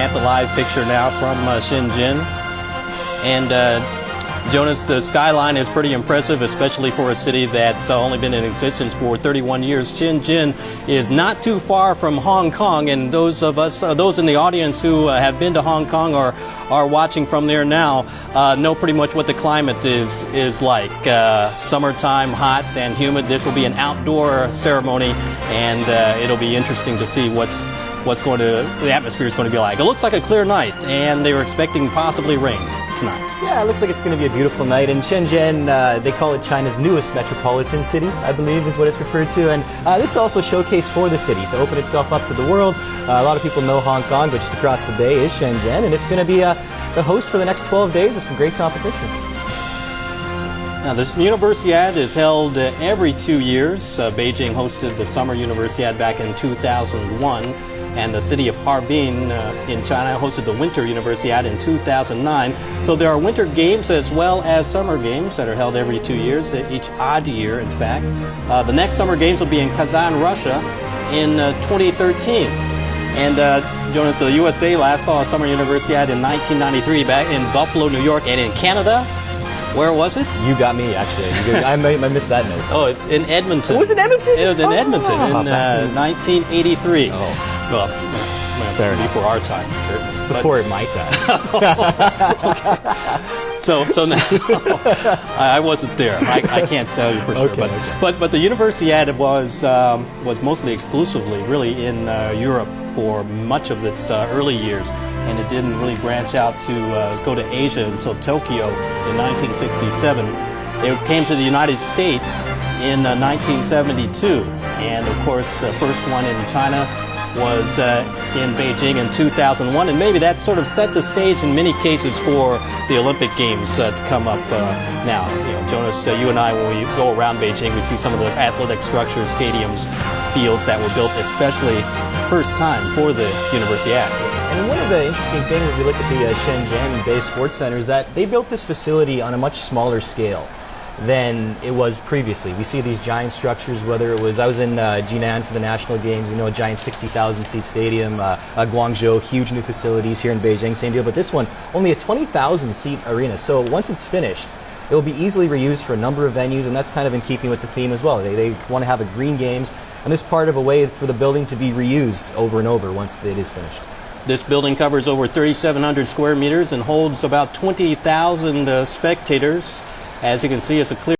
at the live picture now from Shenzhen. And Jonas, the skyline is pretty impressive, especially for a city that's only been in existence for 31 years. Shenzhen is not too far from Hong Kong, and those in the audience who have been to Hong Kong or are watching from there now know pretty much what the climate is like. Summertime, hot and humid. This will be an outdoor ceremony, and it'll be interesting to see the atmosphere is going to be like. It looks like a clear night, and they were expecting possibly rain tonight. Yeah, it looks like it's going to be a beautiful night. And Shenzhen, they call it China's newest metropolitan city, I believe is what it's referred to. And this is also a showcase for the city to open itself up to the world. A lot of people know Hong Kong, but just across the bay is Shenzhen. And it's going to be the host for the next 12 days of some great competition. Now, the Universiade is held every 2 years. Beijing hosted the Summer Universiade back in 2001. And the city of Harbin in China hosted the Winter Universiade in 2009. So there are winter games as well as summer games that are held every 2 years, each odd year, in fact. The next summer games will be in Kazan, Russia in 2013. And Jonas, the USA last saw a Summer Universiade in 1993 back in Buffalo, New York, and in Canada. Where was it? You got me, actually. I missed that note. Oh, it's in Edmonton. It was in Edmonton? It was in Edmonton in 1983. Oh. Well, before our time, certainly. Before my time. Okay. So now, I wasn't there. I can't tell you for sure. Okay, but the Universiade was mostly exclusively really in Europe for much of its early years, and it didn't really branch out to go to Asia until Tokyo in 1967. It came to the United States in 1972, and of course the first one in China was in Beijing in 2001, and maybe that sort of set the stage in many cases for the Olympic Games to come up now. You know, Jonas, you and I, when we go around Beijing, we see some of the athletic structures, stadiums, fields that were built especially first time for the Universiade. And one of the interesting things as we look at the Shenzhen Bay Sports Center is that they built this facility on a much smaller scale than it was previously. We see these giant structures, whether it was, I was in Jinan for the National Games, a giant 60,000 seat stadium, Guangzhou, huge new facilities here in Beijing, same deal, but this one, only a 20,000 seat arena. So once it's finished, it will be easily reused for a number of venues, and that's kind of in keeping with the theme as well. They want to have a green games, and this is part of a way for the building to be reused over and over once it is finished. This building covers over 3,700 square meters and holds about 20,000 spectators. As you can see, it's a clear